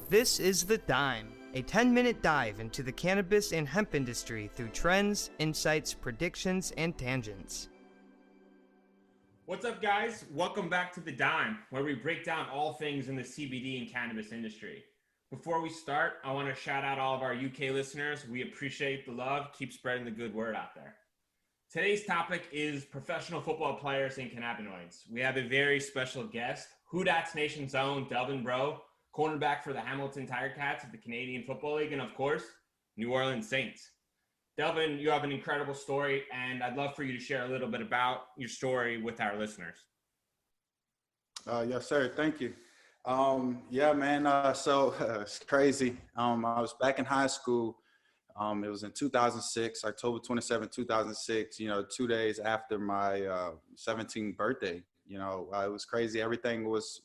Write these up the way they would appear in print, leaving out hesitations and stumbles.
This is The Dime, a 10-minute dive into the cannabis and hemp industry through trends, insights, predictions, and tangents. What's up, guys? Welcome back to The Dime, where we break down all things in the CBD and cannabis industry. Before we start, I want to shout out all of our UK listeners. We appreciate the love. Keep spreading the good word out there. Today's topic is professional football players and cannabinoids. We have a very special guest, Who Dat's Nation's own Delvin Breaux, cornerback for the Hamilton Tiger Cats of the Canadian Football League, and of course, New Orleans Saints. Delvin, you have an incredible story, and I'd love for you to share a little bit about your story with our listeners. Yes, sir. Thank you. Yeah, man. So it's crazy. I was back in high school. It was in 2006, October 27, 2006, 2 days after my 17th birthday. It was crazy. Everything was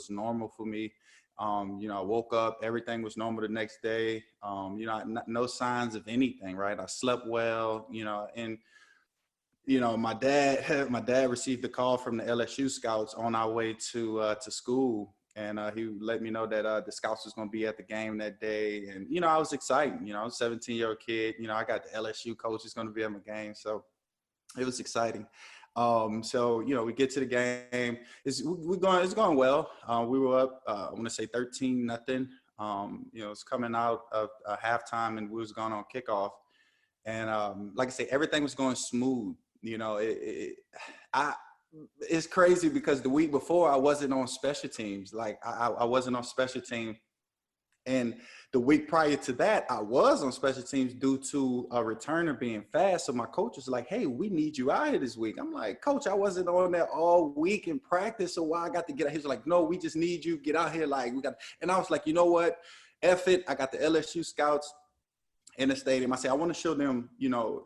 normal for me. I woke up, everything was normal the next day. No signs of anything, right? I slept well, and my dad received a call from the LSU scouts on our way to school. And he let me know that the scouts was going to be at the game that day. And, I was excited. I was a 17-year-old kid. I got the LSU coach is going to be at my game. So it was exciting. We get to the game. It's going well. We were up, I want to say 13-0. It's coming out of halftime, and we was going on kickoff. And like I say, everything was going smooth. It's crazy because the week before I wasn't on special teams. Like I wasn't on special team. And the week prior to that, I was on special teams due to a returner being fast. So my coach was like, hey, we need you out here this week. I'm like, coach, I wasn't on there all week in practice. So why I got to get out? He was like, no, we just need you. Get out here. And I was like, you know what? F it. I got the LSU scouts in the stadium. I say, I want to show them,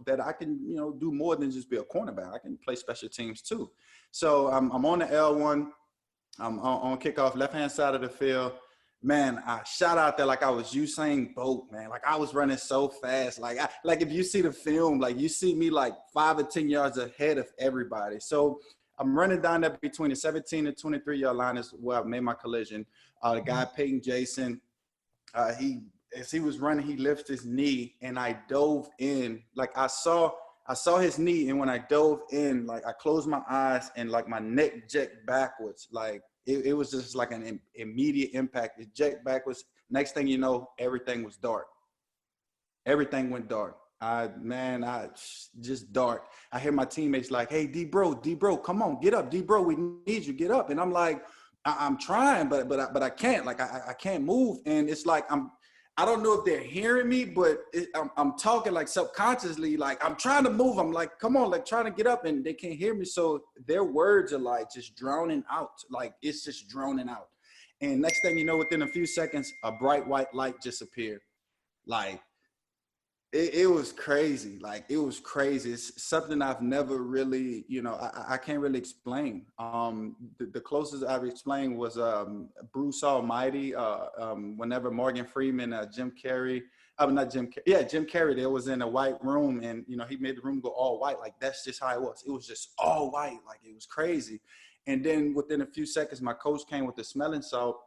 that I can, do more than just be a cornerback. I can play special teams too. So I'm on the L1. I'm on kickoff, left-hand side of the field. Man, I shot out there like I was Usain Bolt, man. Like I was running so fast. Like if you see the film, like you see me like 5 or 10 yards ahead of everybody. So I'm running down there between the 17 and 23-yard line is where I made my collision. The guy, Peyton Jason, as he was running, he lifted his knee and I dove in. Like I saw his knee, and when I dove in, like I closed my eyes and like my neck jerked backwards. Like it was just like an immediate impact. It jerked backwards. Next thing you know, everything was dark. Everything went dark. I just dark. I hear my teammates like, hey, D-Bro, come on, get up. D-Bro, we need you, get up. And I'm like, I'm trying, but I can't. Like I can't move. And it's like I don't know if they're hearing me, but I'm talking like subconsciously, like I'm trying to move. I'm like, come on, like trying to get up, and they can't hear me. So their words are like just drowning out. Like it's just drowning out. And next thing you know, within a few seconds, a bright white light just appeared. Like it was crazy. Like it was crazy. It's something I've never really, I can't really explain. The closest I've explained was Bruce Almighty. Whenever Morgan Freeman, Jim Carrey, Jim Carrey, there was in a white room, and he made the room go all white. Like that's just how it was. It was just all white. Like it was crazy. And then within a few seconds, my coach came with the smelling salt.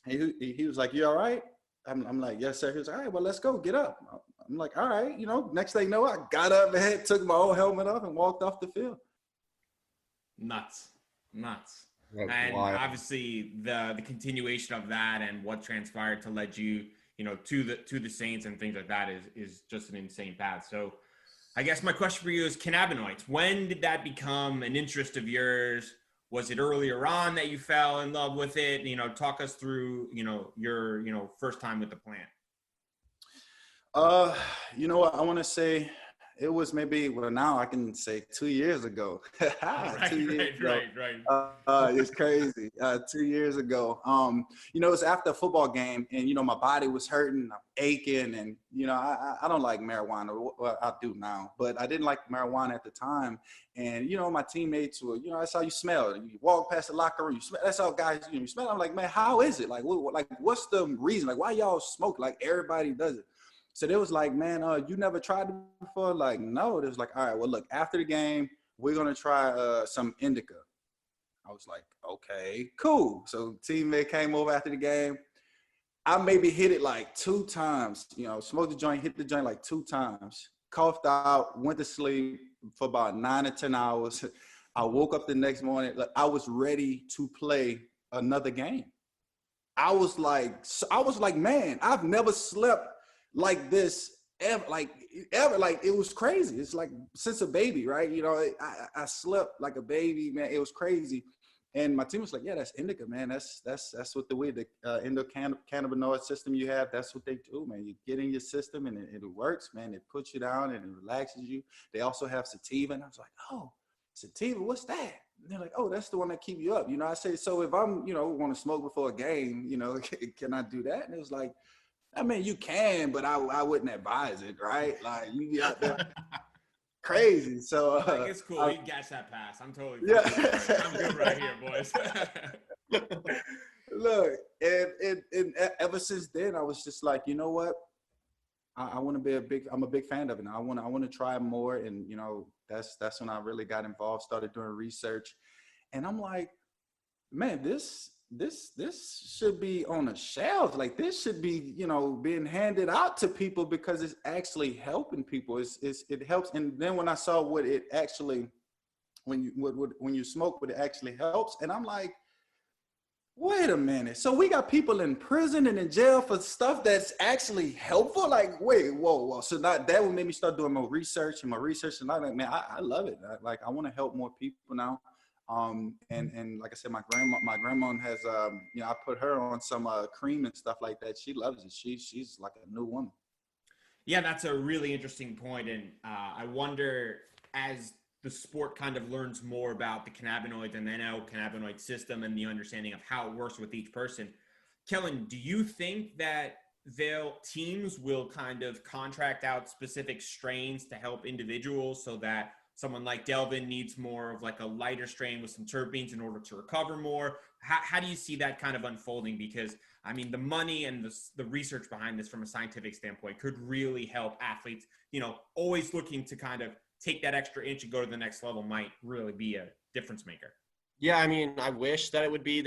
And he was like, "You all right?" I'm like, "Yes, sir." He was like, "All right, well, let's go. Get up." I'm like, all right, next thing you know, I got up and took my old helmet off and walked off the field. Nuts. That's And wild. obviously the continuation of that and what transpired to lead you, to the Saints and things like that is just an insane path. So I guess my question for you is cannabinoids. When did that become an interest of yours? Was it earlier on that you fell in love with it? Talk us through, your first time with the plant. What I want to say, it was now I can say 2 years ago. Right. It's crazy. 2 years ago. It was after a football game, and my body was hurting, I'm aching, and I don't like marijuana. Well, I do now, but I didn't like marijuana at the time. And my teammates were, that's how you smell. You walk past the locker room, you smell. That's how guys, you smell. I'm like, man, how is it? Like, what's the reason? Like, why y'all smoke? Like everybody does it. So they was like, man, you never tried it before? Like, no. They was like, all right, well, look, after the game, we're going to try some indica. I was like, okay, cool. So teammate came over after the game. I maybe hit it like 2 times, smoked the joint, hit the joint like 2 times, coughed out, went to sleep for about 9 or 10 hours. I woke up the next morning, like I was ready to play another game. I was like, man, I've never slept like this ever. Like it was crazy. It's like since a baby, right? I slept like a baby, man. It was crazy. And my team was like, yeah, that's indica, man. That's what the endocannabinoid system you have. That's what they do, man. You get in your system and it works, man. It puts you down and it relaxes you. They also have sativa. And I was like, oh, sativa, what's that? And they're like, oh, that's the one that keep you up. I say, so if I'm, want to smoke before a game, can I do that? And it was like, I mean, you can, but I wouldn't advise it, right? Like you be out there crazy. So it's cool. We gas that pass. I'm totally I'm good right here, boys. Look, and ever since then, I was just like, you know what? I want to be I'm a big fan of it. I want to try more. And, that's when I really got involved, started doing research. And I'm like, man, this should be on a shelf. Like this should be, being handed out to people because it's actually helping people. It helps. And then when I saw what it actually, when you smoke, what it actually helps. And I'm like, wait a minute. So we got people in prison and in jail for stuff that's actually helpful. Like, wait, whoa. So that would make me start doing more research. And I'm like, man, I love it. I want to help more people now. And like I said, my grandma has, I put her on some cream and stuff like that. She loves it. She's like a new woman. Yeah, that's a really interesting point. And I wonder, as the sport kind of learns more about the cannabinoids and the cannabinoid system and the understanding of how it works with each person, Kellan, do you think that teams will kind of contract out specific strains to help individuals so that someone like Delvin needs more of like a lighter strain with some terpenes in order to recover more? How do you see that kind of unfolding? Because I mean, the money and the research behind this from a scientific standpoint could really help athletes, always looking to kind of take that extra inch and go to the next level might really be a difference maker. Yeah, I mean, I wish that it would be,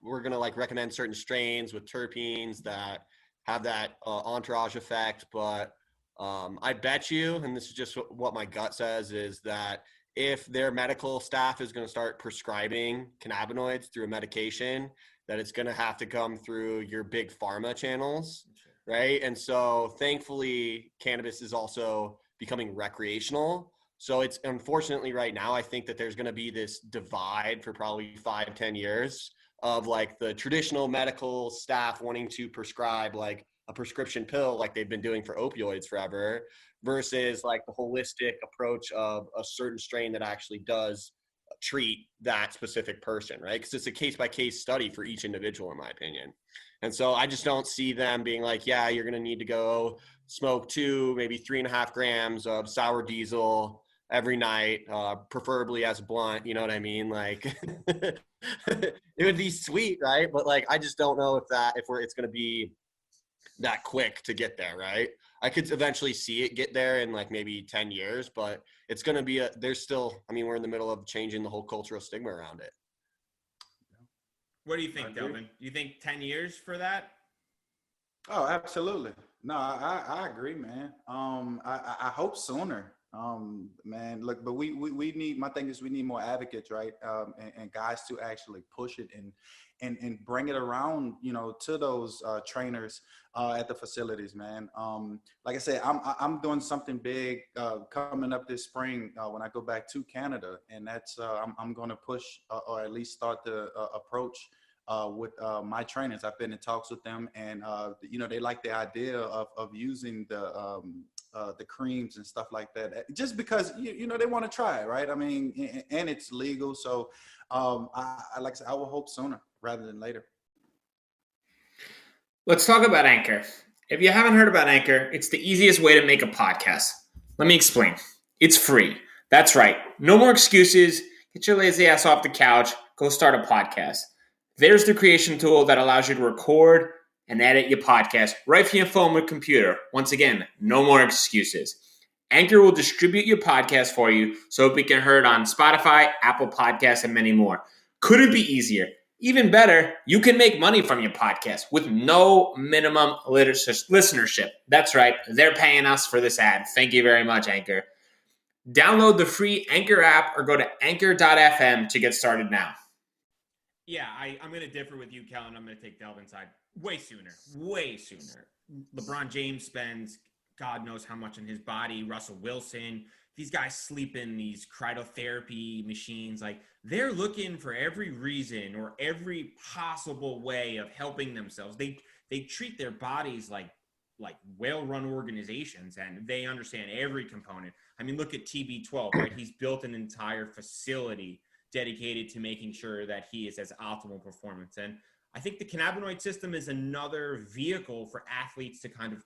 we're going to like recommend certain strains with terpenes that have that entourage effect, but I bet you, and this is just what my gut says, is that if their medical staff is going to start prescribing cannabinoids through a medication, that it's going to have to come through your big pharma channels, right? And so thankfully, cannabis is also becoming recreational. So it's unfortunately right now, I think that there's going to be this divide for probably 5-10 years of like the traditional medical staff wanting to prescribe like a prescription pill like they've been doing for opioids forever versus like the holistic approach of a certain strain that actually does treat that specific person, right? Because it's a case-by-case study for each individual, in my opinion. And so I just don't see them being like, yeah, you're going to need to go smoke 2, maybe 3.5 grams of sour diesel every night, preferably as a blunt, you know what I mean? Like it would be sweet, right? But like, I just don't know if it's going to be that quick to get there, right? I could eventually see it get there in like maybe 10 years, but it's going to be we're in the middle of changing the whole cultural stigma around it. What do you think, Delvin? Do you think 10 years for that? Oh, absolutely. No, I agree, man. I hope sooner. Man, look, but we need, my thing is we need more advocates, right? And guys to actually push it and bring it around, to those trainers at the facilities, man. Like I said, I'm doing something big coming up this spring when I go back to Canada, and that's I'm going to push or at least start the approach with my trainers. I've been in talks with them, and they like the idea of using the creams and stuff like that, just because they want to try it, right? I mean, and it's legal, so I like I said, I will hope sooner rather than later. Let's talk about Anchor. If you haven't heard about Anchor, it's the easiest way to make a podcast. Let me explain. It's free. That's right. No more excuses. Get your lazy ass off the couch. Go start a podcast. There's the creation tool that allows you to record and edit your podcast right from your phone or computer. Once again, no more excuses. Anchor will distribute your podcast for you so it can be heard on Spotify, Apple Podcasts, and many more. Couldn't be easier. Even better, you can make money from your podcast with no minimum listenership. That's right. They're paying us for this ad. Thank you very much, Anchor. Download the free Anchor app or go to anchor.fm to get started now. Yeah, I'm going to differ with you, Kellan. I'm going to take Delvin's side way sooner. LeBron James spends God knows how much on his body. Russell Wilson. These guys sleep in these cryotherapy machines. Like, they're looking for every reason or every possible way of helping themselves. They treat their bodies like well-run organizations, and they understand every component. I mean, look at TB12, right? He's built an entire facility dedicated to making sure that he is as optimal performance. And I think the cannabinoid system is another vehicle for athletes to kind of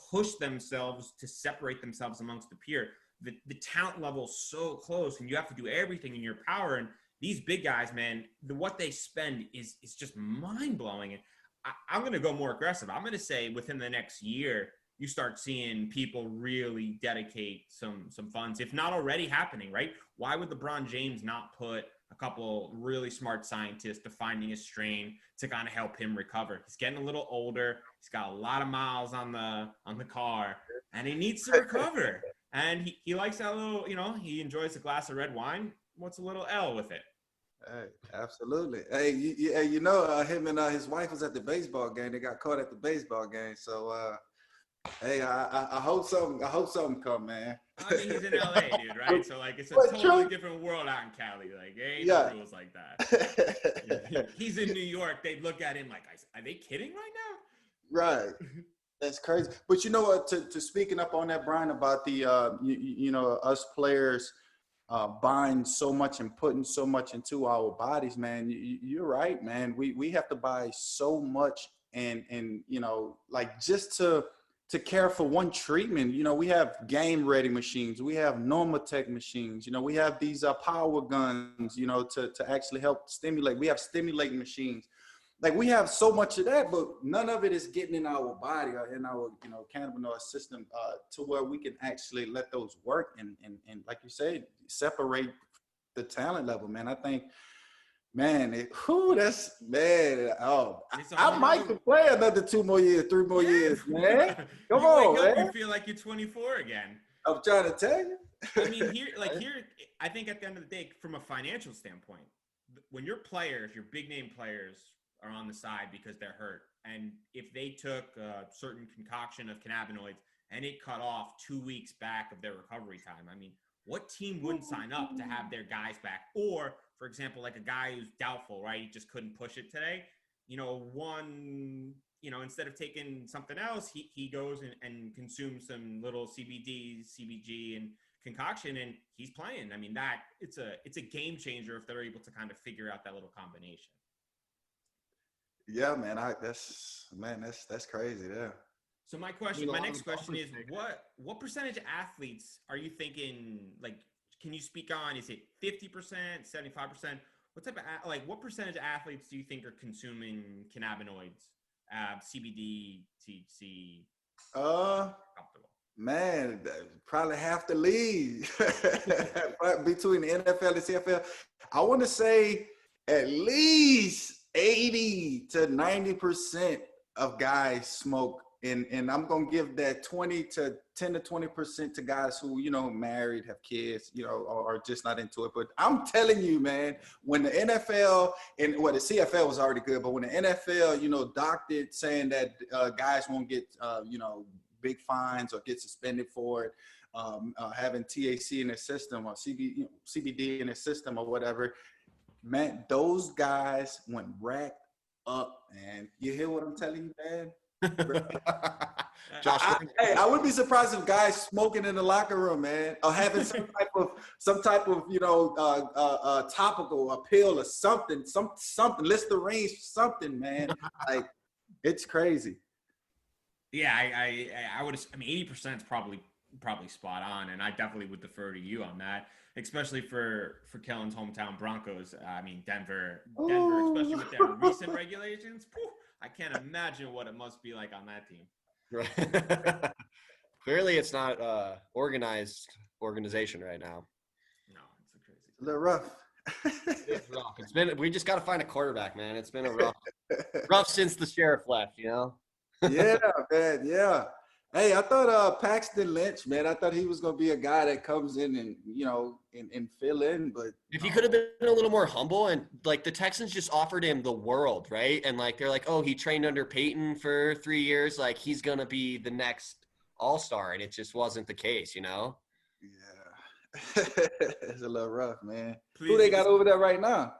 push themselves, to separate themselves amongst the peer. The talent level is so close, and you have to do everything in your power. And these big guys, man, what they spend is just mind-blowing. And I'm going to go more aggressive. I'm going to say within the next year, you start seeing people really dedicate some funds, if not already happening, right? Why would LeBron James not put a couple really smart scientists to finding a strain to kind of help him recover? He's getting a little older. He's got a lot of miles on the car, and he needs to recover. And he likes that little, he enjoys a glass of red wine. What's a little L with it? Hey, absolutely. Hey, him and his wife was at the baseball game. They got caught at the baseball game. So, hey, I hope something come, man. I mean, he's in LA, dude, right? So, like, it's a totally different world out in Cali. Like, there ain't no rules like that. He's in New York. They look at him like, are they kidding right now? Right. That's crazy. But you know what, to speaking up on that, Bryan, about the, us players buying so much and putting so much into our bodies, man, you're right, man. We have to buy so much and like just to care for one treatment. We have game ready machines. We have Normatec machines. We have these power guns, to actually help stimulate. We have stimulating machines. Like, we have so much of that, but none of it is getting in our body or in our, cannabinoid system to where we can actually let those work and like you said, separate the talent level, man. I think, man, I might play another 2 more years, 3 more years, man. Come on, man. You feel like you're 24 again. I'm trying to tell you. I mean, here, I think at the end of the day, from a financial standpoint, when your players, your big name players, are on the side because they're hurt, and if they took a certain concoction of cannabinoids and it cut off 2 weeks back of their recovery time, I mean, what team wouldn't sign up to have their guys back? Or, for example, like a guy who's doubtful, right? He just couldn't push it today. Instead of taking something else, he goes and consumes some little CBD, CBG, and concoction, and he's playing. I mean, it's a game changer if they're able to kind of figure out that little combination. Yeah, man. That's crazy. Yeah. So my next question is, what percentage of athletes are you thinking? Like, can you speak on? Is it 50%, 75%? What percentage of athletes do you think are consuming cannabinoids, CBD, THC? Comfortable. Man, probably half the league between the NFL and CFL. I want to say at least 80 to 90% of guys smoke, and I'm gonna give that 10 to 20% to guys who married, have kids, or are just not into it. But I'm telling you, man, when the NFL and the CFL was already good, but when the NFL docked it, saying that guys won't get big fines or get suspended for it, having THC in their system or CBD in their system or whatever. Man, those guys went racked up, man. You hear what I'm telling you, man? Josh, I wouldn't be surprised if guys smoking in the locker room, man, or having some type of topical, a pill or something, Listerine, something, man. Like, it's crazy. Yeah, I would. I mean, 80% is probably spot on, and I definitely would defer to you on that, especially for Kellan's hometown Broncos. I mean, Denver, especially with their recent regulations. I can't imagine what it must be like on that team. Right. Clearly, it's not organization right now. No, it's crazy. A little rough. It's rough. We just got to find a quarterback, man. It's been a rough since the sheriff left, you know? Yeah, man. Yeah. Hey, I thought Paxton Lynch, man, I thought he was gonna be a guy that comes in and and fill in, but If he could have been a little more humble, and like the Texans just offered him the world, right? And like they're like, oh, he trained under Peyton for 3 years, like he's gonna be the next all-star, and it just wasn't the case, you know? yeah, it's a little rough, man. Please, Who they got over there right now?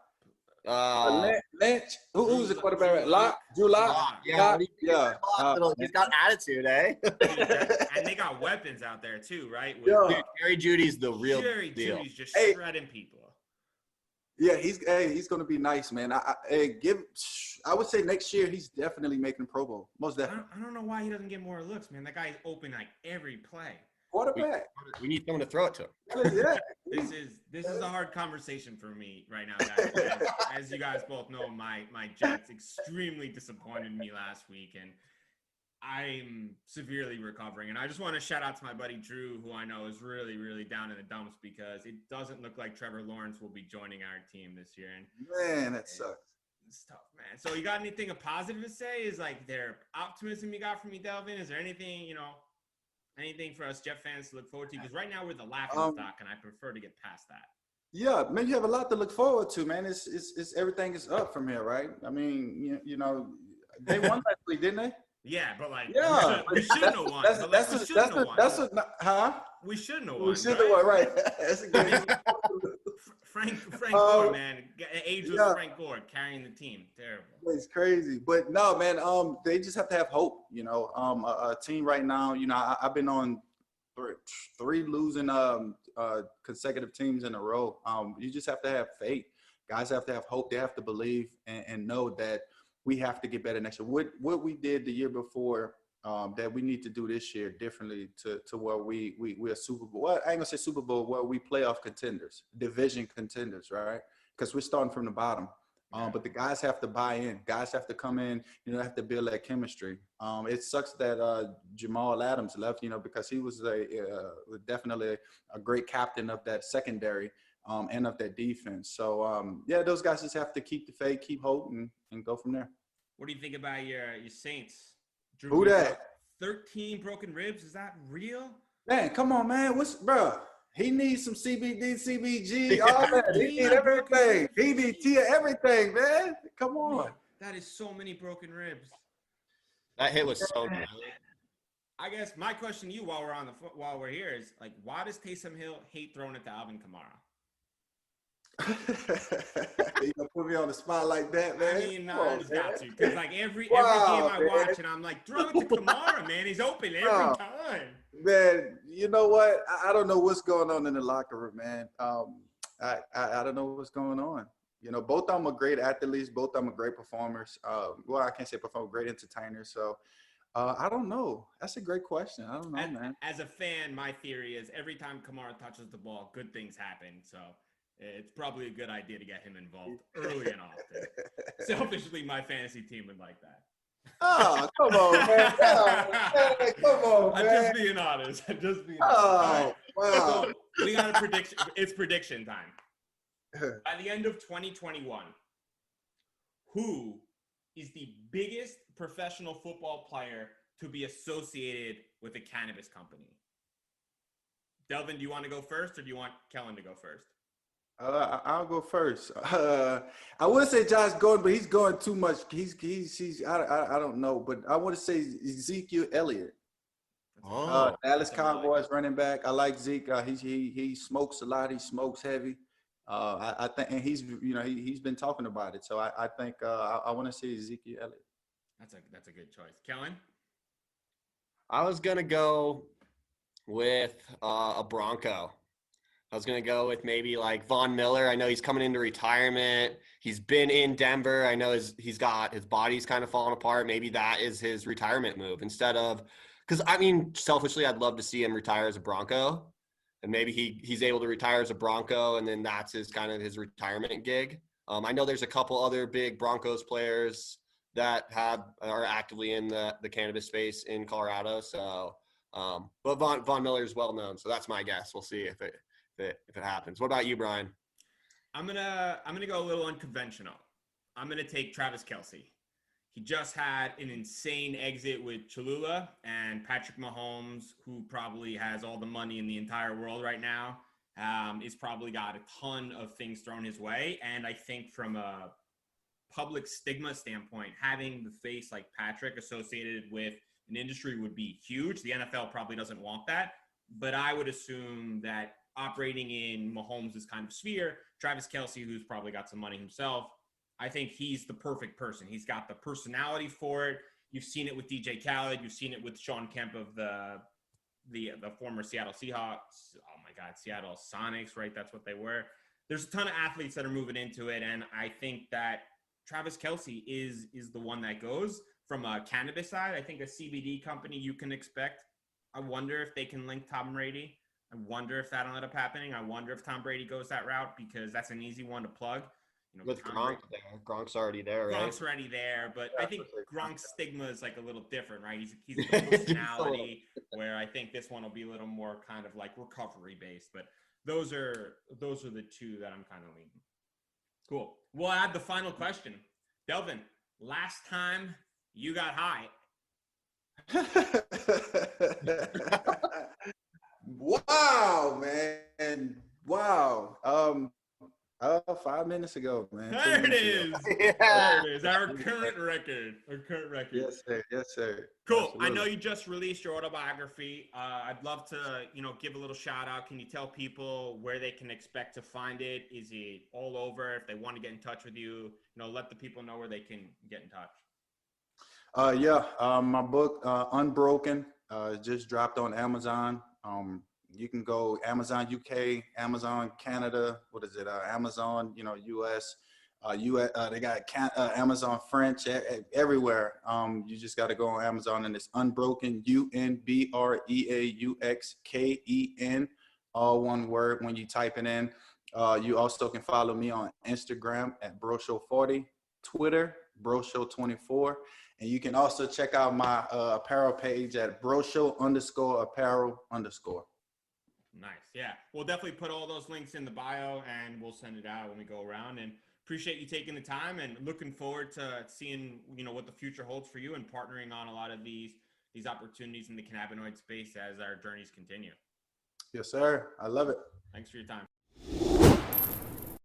Uh, Lynch. Who's the quarterback? Drew Lock. yeah, Yeah. he's got attitude, eh? and they got weapons out there too, right? Yeah. Dude, Jerry Judy's the real Jerry deal. Judy's just Hey. shredding people. Yeah, he's gonna be nice, man. I would say next year he's definitely making the Pro Bowl. Most definitely. I don't know why he doesn't get more looks, man. That guy's open like every play. Quarterback. We need someone to throw it to. Yeah. This is a hard conversation for me right now, guys. As you guys both know, my Jets extremely disappointed me last week, and I'm severely recovering. And I just want to shout out to my buddy Drew, who I know is really, really down in the dumps because it doesn't look like Trevor Lawrence will be joining our team this year. And Man, that sucks. it's tough, man. So you got anything positive to say? Is like their optimism you got from me, Delvin? Is there anything, anything for us Jet fans to look forward to? Because right now we're the laughing stock, and I prefer to get past that. Yeah, man, you have a lot to look forward to, man. It's everything is up from here, right? I mean, they won last week, didn't they? Yeah, but like, Yeah, we shouldn't have won. We shouldn't have won. We should have won, right? That's a good. Frank Gore, man, ageless Frank Gore carrying the team, terrible. It's crazy, but no, man. They just have to have hope. A team right now. I've been on three losing consecutive teams in a row. You just have to have faith. Guys have to have hope. They have to believe and know that we have to get better next year. What we did the year before, that we need to do this year differently to where we're Super Bowl. Well, I ain't gonna say Super Bowl, where we playoff contenders, division contenders, right? Because we're starting from the bottom. But the guys have to buy in. Guys have to come in. Have to build that chemistry. It sucks that Jamal Adams left. Because he was definitely a great captain of that secondary and of that defense. So those guys just have to keep the faith, keep hope, and go from there. What do you think about your Saints? Who that? 13 broken ribs. Is that real? Man, come on, man. Bro? He needs some CBD, CBG, all that. He needs everything. DDT, everything, man. Come on. That is so many broken ribs. That hit was so good. I guess my question to you while we're here is like, why does Taysom Hill hate throwing it to Alvin Kamara? You gonna put me on the spot like that, man? I mean, I just got to, because like every game I watch, and I'm like, throw it to Kamara, man. He's open every time. Man, you know what? I don't know what's going on in the locker room, man. I don't know what's going on. Both of them are great athletes. Both of them are great performers. Well, I can't say perform, great entertainers. So I don't know. That's a great question. I don't know, man. As a fan, my theory is every time Kamara touches the ball, good things happen. So it's probably a good idea to get him involved early and often. Selfishly, my fantasy team would like that. Oh, come on, man. Come on, man. I'm just being honest. Oh, wow. So we got a prediction. It's prediction time. By the end of 2021, who is the biggest professional football player to be associated with a cannabis company? Delvin, do you want to go first, or do you want Kellan to go first? I'll go first. I would say Josh Gordon, but he's going too much. He's I don't know, but I want to say Ezekiel Elliott. Dallas Cowboys running back. I like Zeke. He smokes a lot. He smokes heavy. I think, and he's been talking about it. So I think I want to say Ezekiel Elliott. That's a good choice. Kellan? I was gonna go with a Bronco. I was going to go with maybe like Von Miller. I know he's coming into retirement. He's been in Denver. I know he's got his body's kind of falling apart. Maybe that is his retirement move instead of – because, I mean, selfishly, I'd love to see him retire as a Bronco. And maybe he's able to retire as a Bronco, and then that's his retirement gig. I know there's a couple other big Broncos players that are actively in the cannabis space in Colorado. So, but Von Miller is well known. So that's my guess. We'll see if it happens. What about you, Bryan? I'm gonna go a little unconventional. I'm gonna take Travis Kelce. He just had an insane exit with Cholula, and Patrick Mahomes, who probably has all the money in the entire world right now, is probably got a ton of things thrown his way. And I think from a public stigma standpoint, having the face like Patrick associated with an industry would be huge. The NFL probably doesn't want that, but I would assume that operating in Mahomes' kind of sphere, Travis Kelce, who's probably got some money himself, I think he's the perfect person. He's got the personality for it. You've seen it with DJ Khaled. You've seen it with Sean Kemp of the former Seattle Seahawks. Oh my God, Seattle Sonics, right? That's what they were. There's a ton of athletes that are moving into it, and I think that Travis Kelce is the one that goes. From a cannabis side, I think a CBD company you can expect. I wonder if they can link Tom Brady. I wonder if that'll end up happening. I wonder if Tom Brady goes that route, because that's an easy one to plug. You know, With Gronk there. Gronk's already there, right? Gronk's already there, but Yeah, I think for sure. Gronk's stigma is like a little different, right? He's a personality, where I think this one will be a little more kind of like recovery based. But those are the two that I'm kind of leaning. Cool. We'll add the final question. Delvin, last time you got high. Wow, man. Wow. 5 minutes ago, man. There it is. Yeah. There it is. Our current record. Yes, sir. Yes, sir. Cool. Absolutely. I know you just released your autobiography. I'd love to, give a little shout out. Can you tell people where they can expect to find it? Is it all over? If they want to get in touch with you, let the people know where they can get in touch. My book, Unbroken, just dropped on Amazon. You can go Amazon UK, Amazon Canada. What is it? Amazon, US. They got Amazon French everywhere. You just got to go on Amazon, and it's Unbroken, UNBREAUXKEN, all one word when you type it in. You also can follow me on Instagram at BroShow40, Twitter, BroShow24. And you can also check out my apparel page at BroShow_apparel_. Nice. Yeah. We'll definitely put all those links in the bio, and we'll send it out when we go around. And appreciate you taking the time, and looking forward to seeing, what the future holds for you, and partnering on a lot of these opportunities in the cannabinoid space as our journeys continue. Yes, sir. I love it. Thanks for your time.